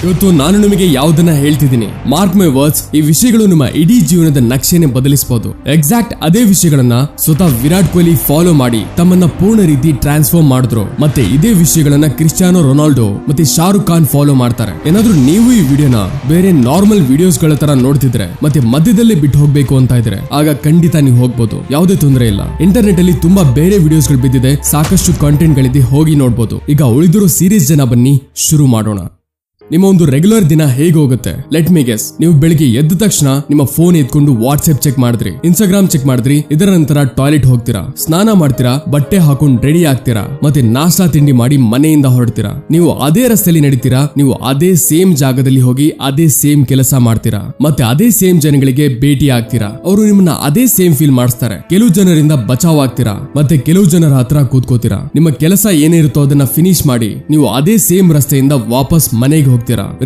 ಇವತ್ತು ನಾನು ನಿಮಗೆ ಯಾವುದನ್ನ ಹೇಳ್ತಿದ್ದೀನಿ, ಮಾರ್ಕ್ ಮೈ ವರ್ಡ್ಸ್, ಈ ವಿಷಯಗಳು ನಿಮ್ಮ ಇಡೀ ಜೀವನದ ನಕ್ಷೆನೆ ಬದಲಿಸಬಹುದು. ಎಕ್ಸಾಕ್ಟ್ ಅದೇ ವಿಷಯಗಳನ್ನ ಸ್ವತಃ ವಿರಾಟ್ ಕೊಹ್ಲಿ ಫಾಲೋ ಮಾಡಿ ತಮ್ಮನ್ನ ಪೂರ್ಣ ರೀತಿ ಟ್ರಾನ್ಸ್ಫಾರ್ಮ್ ಮಾಡಿದ್ರು. ಮತ್ತೆ ಇದೇ ವಿಷಯಗಳನ್ನ ಕ್ರಿಸ್ಟಿಯಾನೋ ರೊನಾಲ್ಡೋ ಮತ್ತೆ ಶಾರುಖ್ ಖಾನ್ ಫಾಲೋ ಮಾಡ್ತಾರೆ. ಏನಾದ್ರೂ ನೀವು ಈ ವಿಡಿಯೋನ ಬೇರೆ ನಾರ್ಮಲ್ ವಿಡಿಯೋಸ್ ಗಳ ತರ ನೋಡ್ತಿದ್ರೆ ಮತ್ತೆ ಮಧ್ಯದಲ್ಲೇ ಬಿಟ್ಟು ಹೋಗ್ಬೇಕು ಅಂತ ಇದ್ರೆ ಆಗ ಖಂಡಿತ ನೀವು ಹೋಗ್ಬೋದು, ಯಾವುದೇ ತೊಂದರೆ ಇಲ್ಲ. ಇಂಟರ್ನೆಟ್ ಅಲ್ಲಿ ತುಂಬಾ ಬೇರೆ ವಿಡಿಯೋಸ್ ಗಳು ಬಿದ್ದಿದೆ, ಸಾಕಷ್ಟು ಕಾಂಟೆಂಟ್ ಗಳಿದೆ, ಹೋಗಿ ನೋಡ್ಬೋದು. ಈಗ ಉಳಿದಿರೋ ಸೀರೀಸ್ ಜನ ಬನ್ನಿ ಶುರು ಮಾಡೋಣ. ನಿಮ್ಮ ಒಂದು ರೆಗ್ಯುಲರ್ ದಿನ ಹೇಗೆ ಹೋಗುತ್ತೆ? Let me guess. ನೀವು ಬೆಳಿಗ್ಗೆ ಎದ್ದ ತಕ್ಷಣ ನಿಮ್ಮ ಫೋನ್ ಎತ್ಕೊಂಡು ವಾಟ್ಸ್ಆಪ್ ಚೆಕ್ ಮಾಡಿದ್ರಿ, ಇನ್ಸ್ಟಾಗ್ರಾಮ್ ಚೆಕ್ ಮಾಡಿದ್ರಿ, ಇದರ ನಂತರ ಟಾಯ್ಲೆಟ್ ಹೋಗ್ತೀರಾ, ಸ್ನಾನ ಮಾಡ್ತೀರಾ, ಬಟ್ಟೆ ಹಾಕೊಂಡು ರೆಡಿ ಆಗ್ತೀರಾ, ಮತ್ತೆ ನಾಷ್ಟಾ ತಿಂಡಿ ಮಾಡಿ ಮನೆಯಿಂದ ಹೊರಡ್ತೀರಾ. ನೀವು ಅದೇ ರಸ್ತೆಯಲ್ಲಿ ನಡೀತೀರಾ, ನೀವು ಅದೇ ಸೇಮ್ ಜಾಗದಲ್ಲಿ ಹೋಗಿ ಅದೇ ಸೇಮ್ ಕೆಲಸ ಮಾಡ್ತೀರಾ, ಮತ್ತೆ ಅದೇ ಸೇಮ್ ಜನಗಳಿಗೆ ಭೇಟಿ ಆಗ್ತೀರಾ. ಅವರು ನಿಮ್ಮನ್ನ ಅದೇ ಸೇಮ್ ಫೀಲ್ ಮಾಡಿಸ್ತಾರೆ. ಕೆಲವು ಜನರಿಂದ ಬಚಾವ್ ಆಗ್ತೀರಾ, ಮತ್ತೆ ಕೆಲವು ಜನರ ಹತ್ರ ಕೂತ್ಕೋತೀರಾ. ನಿಮ್ಮ ಕೆಲಸ ಏನಿರುತ್ತೋ ಅದನ್ನ ಫಿನಿಶ್ ಮಾಡಿ ನೀವು ಅದೇ ಸೇಮ್ ರಸ್ತೆಯಿಂದ ವಾಪಸ್ ಮನೆಗೆ ಹೋಗ್ತೀರಾ.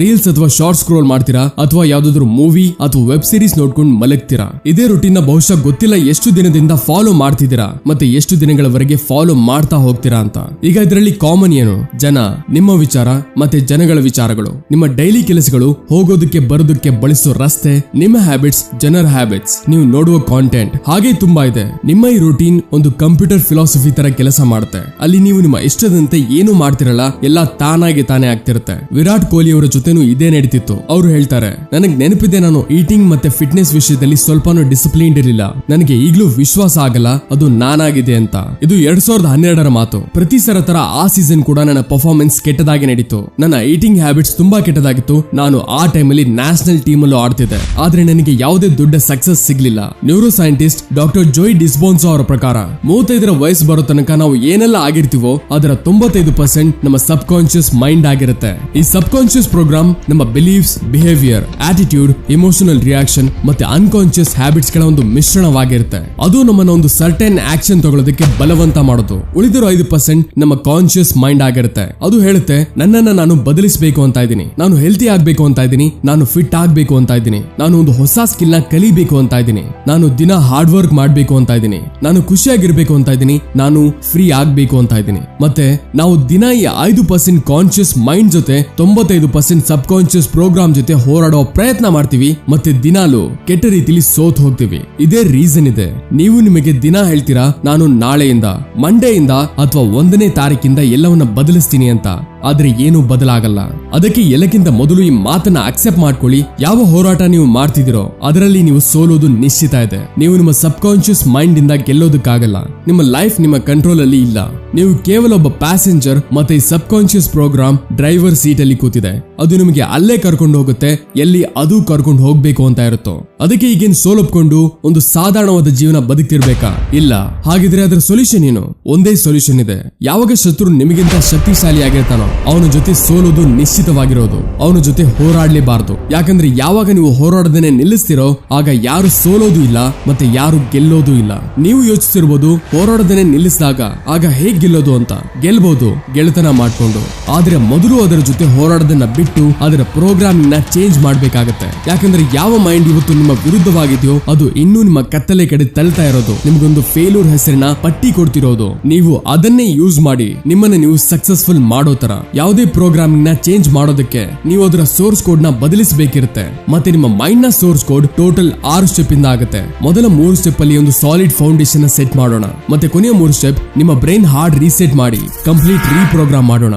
ರೀಲ್ಸ್ ಅಥವಾ ಶಾರ್ಟ್ ಸ್ಕ್ರೋಲ್ ಮಾಡ್ತೀರಾ, ಅಥವಾ ಯಾವ್ದಾದ್ರು ಮೂವಿ ಅಥವಾ ವೆಬ್ ಸೀರೀಸ್ ನೋಡ್ಕೊಂಡು ಮಲಗ್ತೀರಾ. ಇದೇ ರೂಟೀನ್ ಬಹುಶಃ ಗೊತ್ತಿಲ್ಲ ಎಷ್ಟು ದಿನದಿಂದ ಫಾಲೋ ಮಾಡ್ತಿದ್ದೀರಾ ಮತ್ತೆ ಎಷ್ಟು ದಿನಗಳವರೆಗೆ ಫಾಲೋ ಮಾಡ್ತಾ ಹೋಗ್ತೀರಾ ಅಂತ. ಈಗ ಇದರಲ್ಲಿ ಕಾಮನ್ ಏನು? ಜನ, ನಿಮ್ಮ ವಿಚಾರ ಮತ್ತೆ ಜನಗಳ ವಿಚಾರಗಳು, ನಿಮ್ಮ ಡೈಲಿ ಕೆಲಸಗಳು, ಹೋಗೋದಕ್ಕೆ ಬರೋದಕ್ಕೆ ಬಳಸೋ ರಸ್ತೆ, ನಿಮ್ಮ ಹ್ಯಾಬಿಟ್ಸ್, ಜನರ ಹ್ಯಾಬಿಟ್ಸ್, ನೀವು ನೋಡುವ ಕಾಂಟೆಂಟ್, ಹಾಗೆ ತುಂಬಾ ಇದೆ. ನಿಮ್ಮ ಈ ರೂಟೀನ್ ಒಂದು ಕಂಪ್ಯೂಟರ್ ಫಿಲಾಸಫಿ ತರ ಕೆಲಸ ಮಾಡುತ್ತೆ. ಅಲ್ಲಿ ನೀವು ನಿಮ್ಮ ಇಷ್ಟದಂತೆ ಏನು ಮಾಡ್ತಿರಲ್ಲ ಎಲ್ಲ ತಾನಾಗಿ ತಾನೇ ಆಗ್ತಿರುತ್ತೆ. ವಿರಾಟ್ ಕೊಹ್ಲಿ ಅವರ ಜೊತೆನೂ ಇದೇ ನಡೀತಿತ್ತು. ಅವರು ಹೇಳ್ತಾರೆ, ನನಗೆ ನೆನಪಿದೆ, ನಾನು ಈಟಿಂಗ್ ಮತ್ತೆ ಫಿಟ್ನೆಸ್ ವಿಷಯದಲ್ಲಿ ಸ್ವಲ್ಪನೂ ಡಿಸಿಪ್ಲಿನ್ ಇರಲಿಲ್ಲ. ನನಗೆ ಈಗಲೂ ವಿಶ್ವಾಸ ಆಗಲ್ಲ ಅದು ನಾನಾಗಿದೆ ಅಂತ. ಇದು 2012ರ ಮಾತು. ಪ್ರತಿ ಸಲ ತರ ಆ ಸೀಸನ್ ಕೂಡ ನನ್ನ ಪರ್ಫಾರ್ಮೆನ್ಸ್ ಕೆಟ್ಟದಾಗಿ ನಡೀತು. ನನ್ನ ಈಟಿಂಗ್ ಹ್ಯಾಬಿಟ್ಸ್ ತುಂಬಾ ಕೆಟ್ಟದಾಗಿತ್ತು. ನಾನು ಆ ಟೈಮಲ್ಲಿ ನ್ಯಾಷನಲ್ ಟೀಮ್ ಅಲ್ಲೂ ಆಡ್ತಿದ್ದೆ, ಆದ್ರೆ ನನಗೆ ಯಾವುದೇ ದೊಡ್ಡ ಸಕ್ಸಸ್ ಸಿಗ್ಲಿಲ್ಲ. ನ್ಯೂರೋ ಸೈಂಟಿಸ್ಟ್ ಡಾಕ್ಟರ್ ಜೋಯ್ ಡಿಸ್ಬೋನ್ಸೋ ಅವರ ಪ್ರಕಾರ 35ರ ವಯಸ್ಸು ಬರೋ ತನಕ ನಾವು ಏನೆಲ್ಲ ಆಗಿರ್ತೀವೋ ಅದರ 95% ನಮ್ಮ ಸಬ್ ಕಾನ್ಶಿಯಸ್ ಮೈಂಡ್ ಆಗಿರುತ್ತೆ. ಈ ಸಬ್ ಕಾನ್ಶಿಯಸ್ ಪ್ರೋಗ್ರಾಮ್ ನಮ್ಮ beliefs, behaviour, attitude, emotional reaction ಮತ್ತೆ ಅನ್ಕಾನ್ಶಿಯಸ್ ಹ್ಯಾಬಿಟ್ಸ್ ಗಳ ಒಂದು ಮಿಶ್ರಣವಾಗಿರುತ್ತೆ. ಅದು ನಮ್ಮನ್ನ ಒಂದು ಸರ್ಟೆನ್ ಆಕ್ಷನ್ ತಗೊಳ್ಳೋದಕ್ಕೆ ಬಲವಂತ ಮಾಡೋದು. ಉಳಿದಿರೋ 5% ನಮ್ಮ ಕಾನ್ಶಿಯಸ್ ಮೈಂಡ್ ಆಗಿರುತ್ತೆ. ಅದು ಹೇಳುತ್ತೆ, ನನ್ನನ್ನ ನಾನು ಬದಲಿಸಬೇಕು ಅಂತ ಇದ್ದೀನಿ, ನಾನು ಹೆಲ್ತಿ ಆಗ್ಬೇಕು ಅಂತ ಇದ್ದೀನಿ, ನಾನು ಫಿಟ್ ಆಗ್ಬೇಕು ಅಂತ ಇದ್ದೀನಿ, ನಾನು ಒಂದು ಹೊಸ ಸ್ಕಿಲ್ ನ ಕಲಿಬೇಕು ಅಂತ ಇದ್ದೀನಿ, ನಾನು ದಿನ ಹಾರ್ಡ್ ವರ್ಕ್ ಮಾಡ್ಬೇಕು ಅಂತ ಇದ್ದೀನಿ, ನಾನು ಖುಷಿಯಾಗಿರ್ಬೇಕು ಅಂತ ಇದ್ದೀನಿ, ನಾನು ಫ್ರೀ ಆಗ್ಬೇಕು ಅಂತ ಇದ್ದೀನಿ. ಮತ್ತೆ ನಾವು ದಿನ ಈ 5% ಕಾನ್ಶಿಯಸ್ ಮೈಂಡ್ ಜೊತೆ 95% ಸಬ್ ಕಾನ್ಶಿಯಸ್ ಪ್ರೋಗ್ರಾಮ್ ಜೊತೆ ಹೋರಾಡೋ ಪ್ರಯತ್ನ ಮಾಡ್ತೀವಿ, ಮತ್ತೆ ದಿನಾಲು ಕೆಟ್ಟ ರೀತಿಲಿ ಸೋತ್ ಹೋಗ್ತೀವಿ. ಇದೇ ರೀಸನ್ ಇದೆ. ನೀವು ನಿಮಗೆ ದಿನ ಹೇಳ್ತೀರಾ, ನಾನು ನಾಳೆಯಿಂದ, ಮಂಡೆಯಿಂದ ಅಥವಾ 1ನೇ ತಾರೀಕಿಂದ ಎಲ್ಲವನ್ನ ಬದಲಿಸ್ತೀನಿ ಅಂತ, ಆದ್ರೆ ಏನು ಬದಲಾಗಲ್ಲ. ಅದಕ್ಕೆ ಎಲ್ಲಕ್ಕಿಂತ ಮೊದಲು ಈ ಮಾತನ್ನ ಅಕ್ಸೆಪ್ಟ್ ಮಾಡ್ಕೊಳ್ಳಿ. ಯಾವ ಹೋರಾಟ ನೀವು ಮಾಡ್ತಿದ್ದೀರೋ ಅದರಲ್ಲಿ ನೀವು ಸೋಲೋದು ನಿಶ್ಚಿತ ಇದೆ. ನೀವು ನಿಮ್ಮ ಸಬ್ ಕಾನ್ಶಿಯಸ್ ಮೈಂಡ್ ಇಂದ ಗೆಲ್ಲೋದಕ್ಕಾಗಲ್ಲ. ನಿಮ್ಮ ಲೈಫ್ ನಿಮ್ಮ ಕಂಟ್ರೋಲ್ ಅಲ್ಲಿ ಇಲ್ಲ. ನೀವು ಕೇವಲ ಒಬ್ಬ ಪ್ಯಾಸೆಂಜರ್, ಮತ್ತೆ ಈ ಸಬ್ ಕಾನ್ಶಿಯಸ್ ಪ್ರೋಗ್ರಾಮ್ ಡ್ರೈವರ್ ಸೀಟ್ ಅಲ್ಲಿ ಕೂತಿದೆ. ಅದು ನಿಮಗೆ ಅಲ್ಲೇ ಕರ್ಕೊಂಡು ಹೋಗುತ್ತೆ ಎಲ್ಲಿ ಅದು ಕರ್ಕೊಂಡು ಹೋಗ್ಬೇಕು ಅಂತ ಇರುತ್ತೋ. ಅದಕ್ಕೆ ಈಗೇನು ಸೋಲೊಪ್ಕೊಂಡು ಒಂದು ಸಾಧಾರಣವಾದ ಜೀವನ ಬದುಕ್ತಿರ್ಬೇಕಾ? ಇಲ್ಲ. ಹಾಗಿದ್ರೆ ಅದರ ಸೊಲ್ಯೂಷನ್ ಏನು? ಒಂದೇ ಸೊಲ್ಯೂಷನ್ ಇದೆ. ಯಾವಾಗ ಶತ್ರು ನಿಮಗಿಂತ ಶಕ್ತಿಶಾಲಿ ಆಗಿರ್ತಾನೋ ಅವನ ಜೊತೆ ಸೋಲೋದು ನಿಶ್ಚಿತವಾಗಿರೋದು. ಅವನ ಜೊತೆ ಹೋರಾಡ್ಲೇಬಾರ್ದು. ಯಾಕಂದ್ರೆ ಯಾವಾಗ ನೀವು ಹೋರಾಡದೇನೆ ನಿಲ್ಲಿಸ್ತಿರೋ ಆಗ ಯಾರು ಸೋಲೋದು ಇಲ್ಲ ಮತ್ತೆ ಯಾರು ಗೆಲ್ಲೋದು ಇಲ್ಲ. ನೀವು ಯೋಚಿಸಿರ್ಬೋದು, ಹೋರಾಡದೇನೆ ನಿಲ್ಲಿಸಿದಾಗ ಆಗ ಹೇಗ್ ಗೆಲ್ಲೋದು ಅಂತ. ಗೆಲ್ಬಹುದು ಗೆಳೆತನ ಮಾಡ್ಕೊಂಡು, ಆದ್ರೆ ಮೊದಲು ಅದರ ಜೊತೆ ಹೋರಾಡೋದನ್ನ ಬಿಟ್ಟು ಅದರ ಪ್ರೋಗ್ರಾಮಿಂಗ್ ನ ಚೇಂಜ್ ಮಾಡ್ಬೇಕಾಗತ್ತೆ. ಯಾಕಂದ್ರೆ ಯಾವ ಮೈಂಡ್ ಇವತ್ತು ನಿಮ್ಮ ವಿರುದ್ಧವಾಗಿದೆಯೋ ಅದು ಇನ್ನೂ ನಿಮ್ಮ ಕತ್ತಲೆ ಕಡೆ ತಳ್ತಾ ಇರೋದು, ನಿಮ್ಗೊಂದು ಫೇಲ್ಯೂರ್ ಹೆಸರಿನ ಪಟ್ಟಿ ಕೊಡ್ತಿರೋದು. ನೀವು ಅದನ್ನೇ ಯೂಸ್ ಮಾಡಿ ನಿಮ್ಮನ್ನ ನೀವು ಸಕ್ಸಸ್ಫುಲ್ ಮಾಡೋ ತರ. ಯಾವುದೇ ಪ್ರೋಗ್ರಾಮಿಂಗ್ ನ ಚೇಂಜ್ ಮಾಡೋದಕ್ಕೆ ನೀವು ಅದರ ಸೋರ್ಸ್ ಕೋಡ್ ನ ಬದಲಿಸಬೇಕಿರುತ್ತೆ. ಮತ್ತೆ ನಿಮ್ಮ ಮೈಂಡ್ ನ ಸೋರ್ಸ್ ಕೋಡ್ ಟೋಟಲ್ 6 ಸ್ಟೆಪ್ ಇಂದ ಆಗುತ್ತೆ. ಮೊದಲ 3 ಸ್ಟೆಪ್ ಅಲ್ಲಿ ಒಂದು ಸಾಲಿಡ್ ಫೌಂಡೇಶನ್ ಸೆಟ್ ಮಾಡೋಣ. ಮತ್ತೆ ಕೊನೆಯ 3 ಸ್ಟೆಪ್ ನಿಮ್ಮ ಬ್ರೈನ್ ಹಾರ್ಡ್ ರೀಸೆಟ್ ಮಾಡಿ ಕಂಪ್ಲೀಟ್ ರೀಪ್ರೋಗ್ರಾಮ್ ಮಾಡೋಣ.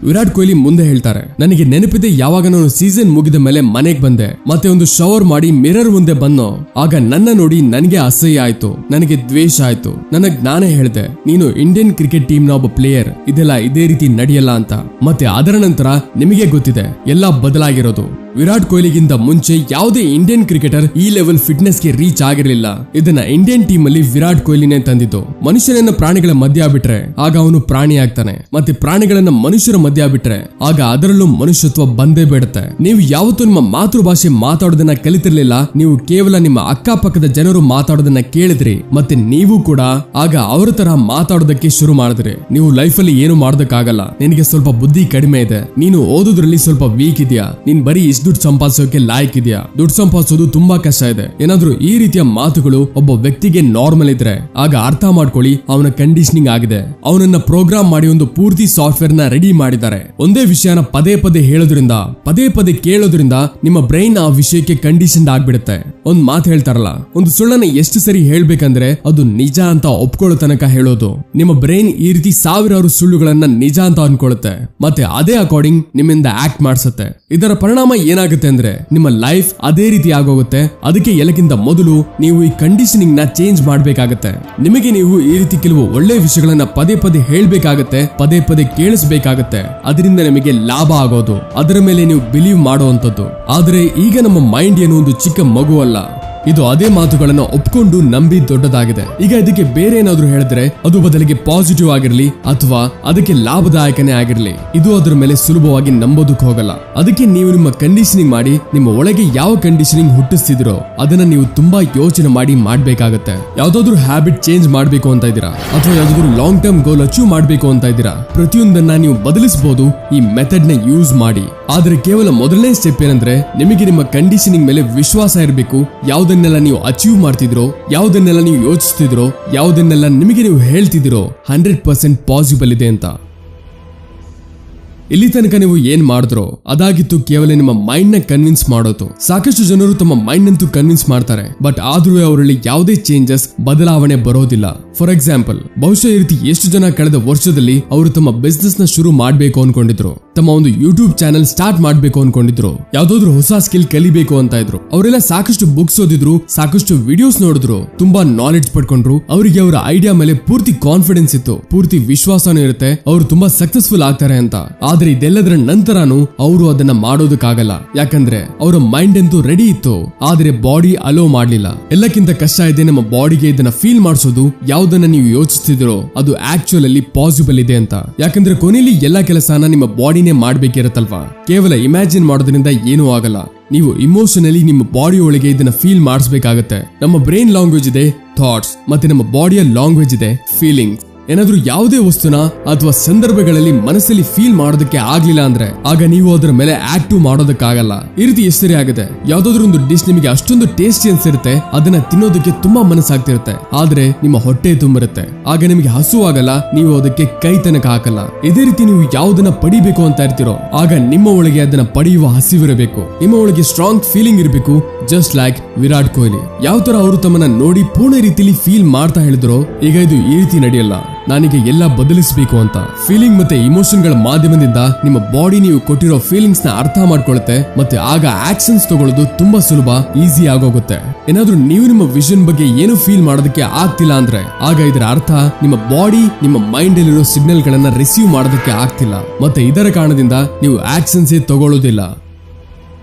ವಿರಾಟ್ ಕೊಹ್ಲಿ ಮುಂದೆ ಹೇಳ್ತಾರೆ, ನನಗೆ ನೆನಪಿದೆ ಯಾವಾಗ ನಾನು ಸೀಸನ್ ಮುಗಿದ ಮೇಲೆ ಮನೆಗೆ ಬಂದೆ ಮತ್ತೆ ಒಂದು ಶವರ್ ಮಾಡಿ ಮಿರರ್ ಮುಂದೆ ಬಂದೋ ಆಗ ನನ್ನ ನೋಡಿ ನನಗೆ ಅಸಹ್ಯ ಆಯ್ತು, ನನಗೆ ದ್ವೇಷ ಆಯ್ತು. ನನಗ್ ನಾನೇ ಹೇಳ್ದೆ, ನೀನು ಇಂಡಿಯನ್ ಕ್ರಿಕೆಟ್ ಟೀಮ್ ನ ಒಬ್ಬ ಪ್ಲೇಯರ್, ಇದೆಲ್ಲ ಇದೇ ರೀತಿ ನಡೆಯಲ್ಲ ಅಂತ. ಮತ್ತೆ ಅದರ ನಂತರ ನಿಮಗೆ ಗೊತ್ತಿದೆ ಎಲ್ಲ ಬದಲಾಗಿರೋದು. ವಿರಾಟ್ ಕೊಹ್ಲಿಗಿಂತ ಮುಂಚೆ ಯಾವುದೇ ಇಂಡಿಯನ್ ಕ್ರಿಕೆಟರ್ ಈ ಲೆವೆಲ್ ಫಿಟ್ನೆಸ್ ಗೆ ರೀಚ್ ಆಗಿರಲಿಲ್ಲ. ಇದನ್ನ ಇಂಡಿಯನ್ ಟೀಮ್ ಅಲ್ಲಿ ವಿರಾಟ್ ಕೊಹ್ಲಿನೇ ತಂದಿದ್ದು. ಮನುಷ್ಯನನ್ನ ಪ್ರಾಣಿಗಳ ಮಧ್ಯ ಬಿಟ್ರೆ ಆಗ ಅವನು ಪ್ರಾಣಿ ಆಗ್ತಾನೆ, ಮತ್ತೆ ಪ್ರಾಣಿಗಳನ್ನ ಮನುಷ್ಯರ ಮಧ್ಯ ಬಿಟ್ರೆ ಆಗ ಅದರಲ್ಲೂ ಮನುಷ್ಯತ್ವ ಬಂದೇ ಬಿಡುತ್ತೆ. ನೀವು ಯಾವತ್ತೂ ನಿಮ್ಮ ಮಾತೃಭಾಷೆ ಮಾತಾಡೋದನ್ನ ಕಲಿತಿರ್ಲಿಲ್ಲ, ನೀವು ಕೇವಲ ನಿಮ್ಮ ಅಕ್ಕಪಕ್ಕದ ಜನರು ಮಾತಾಡೋದನ್ನ ಕೇಳಿದ್ರಿ, ಮತ್ತೆ ನೀವು ಕೂಡ ಆಗ ಅವರ ತರ ಮಾತಾಡೋದಕ್ಕೆ ಶುರು ಮಾಡಿದ್ರಿ. ನೀವು ಲೈಫ್ ಅಲ್ಲಿ ಏನು ಮಾಡೋದಕ್ಕಾಗಲ್ಲ, ನಿನಗೆ ಸ್ವಲ್ಪ ಬುದ್ಧಿ ಕಡಿಮೆ ಇದೆ, ನೀನು ಓದೋದ್ರಲ್ಲಿ ಸ್ವಲ್ಪ ವೀಕ್ ಇದೆಯಾ, ನೀನ್ ಬರೀ ಇಷ್ಟ ದುಡ್ಡು ಸಂಪಾದಿಸೋಕೆ ಲಾಯಕ್ ಇದೆಯಾ, ದುಡ್ಡು ಸಂಪಾದಿಸೋದು ತುಂಬಾ ಕಷ್ಟ ಇದೆ, ಏನಾದ್ರೂ ಈ ರೀತಿಯ ಮಾತುಗಳು ಒಬ್ಬ ವ್ಯಕ್ತಿಗೆ ನಾರ್ಮಲ್ ಇದ್ರೆ ಆಗ ಅರ್ಥ ಮಾಡ್ಕೊಳ್ಳಿ ಅವನ ಕಂಡೀಷನಿಂಗ್ ಆಗಿದೆ. ಅವನನ್ನ ಪ್ರೋಗ್ರಾಮ್ ಮಾಡಿ ಒಂದು ಪೂರ್ತಿ ಸಾಫ್ಟ್ವೇರ್ ನ ರೆಡಿ ಮಾಡಿದ್ದಾರೆ. ಒಂದೇ ವಿಷಯನ ಪದೇ ಪದೇ ಹೇಳೋದ್ರಿಂದ, ಪದೇ ಪದೇ ಕೇಳೋದ್ರಿಂದ ನಿಮ್ಮ ಬ್ರೈನ್ ಆ ವಿಷಯಕ್ಕೆ ಕಂಡೀಷನ್ ಆಗ್ಬಿಡುತ್ತೆ. ಒಂದ್ ಮಾತು ಹೇಳ್ತಾರಲ್ಲ, ಒಂದು ಸುಳ್ಳನ್ನ ಎಷ್ಟು ಸರಿ ಹೇಳ್ಬೇಕಂದ್ರೆ ಅದು ನಿಜ ಅಂತ ಒಪ್ಕೊಳ್ಳೋ ತನಕ ಹೇಳೋದು. ನಿಮ್ಮ ಬ್ರೈನ್ ಈ ರೀತಿ ಸಾವಿರಾರು ಸುಳ್ಳುಗಳನ್ನ ನಿಜ ಅಂತ ಅನ್ಕೊಳ್ಳುತ್ತೆ, ಮತ್ತೆ ಅದೇ ಅಕಾರ್ಡಿಂಗ್ ನಿಮ್ಮಿಂದ ಆಕ್ಟ್ ಮಾಡಿಸುತ್ತೆ. ಇದರ ಪರಿಣಾಮ ಏನಾಗುತ್ತೆ ಅಂದ್ರೆ ನಿಮ್ಮ ಲೈಫ್ ಅದೇ ರೀತಿ ಆಗೋಗುತ್ತೆ. ಅದಕ್ಕೆ ಎಲ್ಲಕ್ಕಿಂತ ಮೊದಲು ನೀವು ಈ ಕಂಡೀಷನಿಂಗ್ ನ ಚೇಂಜ್ ಮಾಡ್ಬೇಕಾಗತ್ತೆ. ನಿಮಗೆ ನೀವು ಈ ರೀತಿ ಕೆಲವು ಒಳ್ಳೆ ವಿಷಯಗಳನ್ನ ಪದೇ ಪದೇ ಹೇಳ್ಬೇಕಾಗತ್ತೆ, ಪದೇ ಪದೇ ಕೇಳಿಸ್ಬೇಕಾಗತ್ತೆ. ಅದರಿಂದ ನಿಮಗೆ ಲಾಭ ಆಗೋದು, ಅದರ ಮೇಲೆ ನೀವು ಬಿಲೀವ್ ಮಾಡುವಂತದ್ದು. ಆದ್ರೆ ಈಗ ನಮ್ಮ ಮೈಂಡ್ ಏನು ಒಂದು ಚಿಕ್ಕ ಮಗು ಅಲ್ಲ, ಇದು ಅದೇ ಮಾತುಗಳನ್ನ ಒಪ್ಕೊಂಡು ನಂಬಿ ದೊಡ್ಡದಾಗಿದೆ. ಈಗ ಇದಕ್ಕೆ ಬೇರೆ ಏನಾದ್ರೂ ಹೇಳಿದ್ರೆ ಅದು ಬದಲಿಗೆ ಪಾಸಿಟಿವ್ ಆಗಿರ್ಲಿ ಅಥವಾ ಅದಕ್ಕೆ ಲಾಭದಾಯಕನೇ ಆಗಿರ್ಲಿ, ಇದು ಅದರ ಮೇಲೆ ಸುಲಭವಾಗಿ ನಂಬೋದಕ್ಕೆ ಹೋಗಲ್ಲ. ಅದಕ್ಕೆ ನೀವು ನಿಮ್ಮ ಕಂಡೀಷನಿಂಗ್ ಮಾಡಿ ನಿಮ್ಮ ಒಳಗೆ ಯಾವ ಕಂಡೀಷನಿಂಗ್ ಹುಟ್ಟಿಸ್ತಿದಿರೋ ಅದನ್ನ ನೀವು ತುಂಬಾ ಯೋಚನೆ ಮಾಡಿ ಮಾಡ್ಬೇಕಾಗತ್ತೆ. ಯಾವ್ದಾದ್ರು ಹ್ಯಾಬಿಟ್ ಚೇಂಜ್ ಮಾಡ್ಬೇಕು ಅಂತ ಇದ್ದೀರಾ ಅಥವಾ ಯಾವ್ದಾದ್ರು ಲಾಂಗ್ ಟರ್ಮ್ ಗೋಲ್ ಅಚೀವ್ ಮಾಡ್ಬೇಕು ಅಂತ ಇದ್ದೀರಾ, ಪ್ರತಿಯೊಂದನ್ನ ನೀವು ಬದಲಿಸಬಹುದು ಈ ಮೆಥಡ್ ನ ಯೂಸ್ ಮಾಡಿ. ಆದ್ರೆ ಕೇವಲ ಮೊದಲನೇ ಸ್ಟೆಪ್ ಏನಂದ್ರೆ ನಿಮಗೆ ನಿಮ್ಮ ಕಂಡೀಷನಿಂಗ್ ಮೇಲೆ ವಿಶ್ವಾಸ ಇರಬೇಕು. ಯಾವುದನ್ನೆಲ್ಲ ನೀವು ಅಚೀವ್ ಮಾಡ್ತಿದ್ರೋ, ಯಾವುದನ್ನೆಲ್ಲ ನೀವು ಯೋಚಿಸ್ತಿದ್ರೋ, ಯಾವುದನ್ನೆಲ್ಲ ನಿಮಗೆ ನೀವು ಹೇಳ್ತಿದಿರೋ 100% ಪಾಸಿಬಲ್ ಇದೆ ಅಂತ. ಇಲ್ಲಿ ತನಕ ನೀವು ಏನ್ ಮಾಡಿದ್ರೋ ಅದಾಗಿತ್ತು ಕೇವಲ ನಿಮ್ಮ ಮೈಂಡ್ ನ ಕನ್ವಿನ್ಸ್ ಮಾಡೋದು. ಸಾಕಷ್ಟು ಜನರು ತಮ್ಮ ಮೈಂಡ್ ಅಂತೂ ಕನ್ವಿನ್ಸ್ ಮಾಡ್ತಾರೆ, ಬಟ್ ಆದ್ರೂ ಅವರಲ್ಲಿ ಯಾವುದೇ ಚೇಂಜಸ್ ಬದಲಾವಣೆ ಬರೋದಿಲ್ಲ. ಫಾರ್ ಎಕ್ಸಾಂಪಲ್, ಬಹುಶಃ ಈ ರೀತಿ ಎಷ್ಟು ಜನ ಕಳೆದ ವರ್ಷದಲ್ಲಿ ಅವರು ತಮ್ಮ ಬಿಸ್ನೆಸ್ ನ ಶುರು ಮಾಡ್ಬೇಕು ಅನ್ಕೊಂಡಿದ್ರು, ತಮ್ಮ ಒಂದು ಯೂಟ್ಯೂಬ್ ಚಾನೆಲ್ ಸ್ಟಾರ್ಟ್ ಮಾಡ್ಬೇಕು ಅನ್ಕೊಂಡಿದ್ರು, ಯಾವ್ದಾದ್ರು ಹೊಸ ಸ್ಕಿಲ್ ಕಲಿಬೇಕು ಅಂತ ಇದ್ರು. ಅವರೆಲ್ಲ ಸಾಕಷ್ಟು ಬುಕ್ಸ್ ಓದಿದ್ರು, ಸಾಕಷ್ಟು ವಿಡಿಯೋಸ್ ನೋಡಿದ್ರು, ತುಂಬಾ ನಾಲೆಡ್ಜ್ ಪಡ್ಕೊಂಡ್ರು. ಅವರಿಗೆ ಅವರ ಐಡಿಯಾ ಮೇಲೆ ಪೂರ್ತಿ ಕಾನ್ಫಿಡೆನ್ಸ್ ಇತ್ತು, ಪೂರ್ತಿ ವಿಶ್ವಾಸನೂ ಇರುತ್ತೆ, ಅವರು ತುಂಬಾ ಸಕ್ಸಸ್ಫುಲ್ ಆಗ್ತಾರೆ ಅಂತ. ಆದ್ರೆ ಇದೆಲ್ಲದರ ನಂತರನೂ ಅವರು ಅದನ್ನ ಮಾಡೋದಕ್ಕಾಗಲ್ಲ, ಯಾಕಂದ್ರೆ ಅವರ ಮೈಂಡ್ ಅಂತೂ ರೆಡಿ ಇತ್ತು, ಆದ್ರೆ ಬಾಡಿ ಅಲೋ ಮಾಡ್ಲಿಲ್ಲ. ಎಲ್ಲಕ್ಕಿಂತ ಕಷ್ಟ ಇದೆ ನಮ್ಮ ಬಾಡಿಗೆ ಇದನ್ನ ಫೀಲ್ ಮಾಡಿಸೋದು, ಯಾವ್ದನ್ನ ನೀವು ಯೋಚಿಸ್ತಿದಿರೋ ಅದು ಆಕ್ಚುಲ್ ಅಲ್ಲಿ ಪಾಸಿಬಲ್ ಇದೆ ಅಂತ. ಯಾಕಂದ್ರೆ ಕೊನೆಯಲ್ಲಿ ಎಲ್ಲಾ ಕೆಲಸನ ನಿಮ್ಮ ಬಾಡಿನೇ ಮಾಡ್ಬೇಕಿರತ್ತಲ್ವಾ. ಕೇವಲ ಇಮ್ಯಾಜಿನ್ ಮಾಡೋದ್ರಿಂದ ಏನೂ ಆಗಲ್ಲ. ನೀವು ಇಮೋಷನಲಿ ನಿಮ್ಮ ಬಾಡಿ ಒಳಗೆ ಇದನ್ನ ಫೀಲ್ ಮಾಡಿಸ್ಬೇಕಾಗತ್ತೆ. ನಮ್ಮ ಬ್ರೈನ್ ಲ್ಯಾಂಗ್ವೇಜ್ ಇದೆ ಥಾಟ್ಸ್, ಮತ್ತೆ ನಮ್ಮ ಬಾಡಿಯ ಲ್ಯಾಂಗ್ವೇಜ್ ಇದೆ ಫೀಲಿಂಗ್ಸ್. ಏನಾದ್ರೂ ಯಾವುದೇ ವಸ್ತುನ ಅಥವಾ ಸಂದರ್ಭಗಳಲ್ಲಿ ಮನಸ್ಸಲ್ಲಿ ಫೀಲ್ ಮಾಡೋದಕ್ಕೆ ಆಗ್ಲಿಲ್ಲ ಅಂದ್ರೆ ಆಗ ನೀವು ಅದರ ಮೇಲೆ ಆಕ್ಟಿವ್ ಮಾಡೋದಕ್ಕಾಗಲ್ಲ. ಈ ರೀತಿ ಎಷ್ಟು ಸರಿ ಆಗುತ್ತೆ, ಯಾವ್ದಾದ್ರು ಒಂದು ಡಿಶ್ ನಿಮಗೆ ಅಷ್ಟೊಂದು ಟೇಸ್ಟಿ ಅನ್ಸಿರುತ್ತೆ, ಅದನ್ನ ತಿನ್ನೋದಕ್ಕೆ ತುಂಬಾ ಮನಸ್ಸಾಗ್ತಿರುತ್ತೆ, ಆದ್ರೆ ನಿಮ್ಮ ಹೊಟ್ಟೆ ತುಂಬಿರುತ್ತೆ, ಆಗ ನಿಮಗೆ ಹಸುವಾಗಲ್ಲ, ನೀವು ಅದಕ್ಕೆ ಕೈ ತನಕ ಹಾಕಲ್ಲ. ಇದೇ ರೀತಿ ನೀವು ಯಾವುದನ್ನ ಪಡಿಬೇಕು ಅಂತ ಇರ್ತೀರೋ ಆಗ ನಿಮ್ಮ ಒಳಗೆ ಅದನ್ನ ಪಡೆಯುವ ಹಸಿವಿರಬೇಕು, ನಿಮ್ಮ ಒಳಗೆ ಸ್ಟ್ರಾಂಗ್ ಫೀಲಿಂಗ್ ಇರಬೇಕು. ಜಸ್ಟ್ ಲೈಕ್ ವಿರಾಟ್ ಕೊಹ್ಲಿ, ಯಾವ ತರ ಅವರು ತಮ್ಮನ್ನ ನೋಡಿ ಪೂರ್ಣ ರೀತಿಯಲ್ಲಿ ಫೀಲ್ ಮಾಡ್ತಾ ಹೇಳಿದ್ರು, ಈಗ ಇದು ಈ ರೀತಿ ನಡೆಯಲ್ಲ, ನಾನೀಗ ಎಲ್ಲ ಬದಲಿಸಬೇಕು ಅಂತ. ಫೀಲಿಂಗ್ ಮತ್ತೆ ಇಮೋಷನ್ ಗಳ ಮಾಧ್ಯಮದಿಂದ ನಿಮ್ಮ ಬಾಡಿ ನೀವು ಕೊಟ್ಟಿರೋ ಫೀಲಿಂಗ್ಸ್ ನ ಅರ್ಥ ಮಾಡ್ಕೊಳ್ಳುತ್ತೆ, ಮತ್ತೆ ಆಗ ಆಕ್ಷನ್ಸ್ ತಗೊಳ್ಳೋದು ತುಂಬಾ ಸುಲಭ, ಈಸಿ ಆಗೋಗುತ್ತೆ. ಏನಾದ್ರೂ ನೀವು ನಿಮ್ಮ ವಿಷನ್ ಬಗ್ಗೆ ಏನು ಫೀಲ್ ಮಾಡೋದಕ್ಕೆ ಆಗ್ತಿಲ್ಲ ಅಂದ್ರೆ ಆಗ ಇದರ ಅರ್ಥ ನಿಮ್ಮ ಬಾಡಿ ನಿಮ್ಮ ಮೈಂಡ್ ಅಲ್ಲಿರೋ ಸಿಗ್ನಲ್ ಗಳನ್ನ ರಿಸೀವ್ ಮಾಡೋದಕ್ಕೆ ಆಗ್ತಿಲ್ಲ, ಮತ್ತೆ ಇದರ ಕಾರಣದಿಂದ ನೀವು ಆಕ್ಷನ್ಸ್ ತಗೊಳ್ಳೋದಿಲ್ಲ.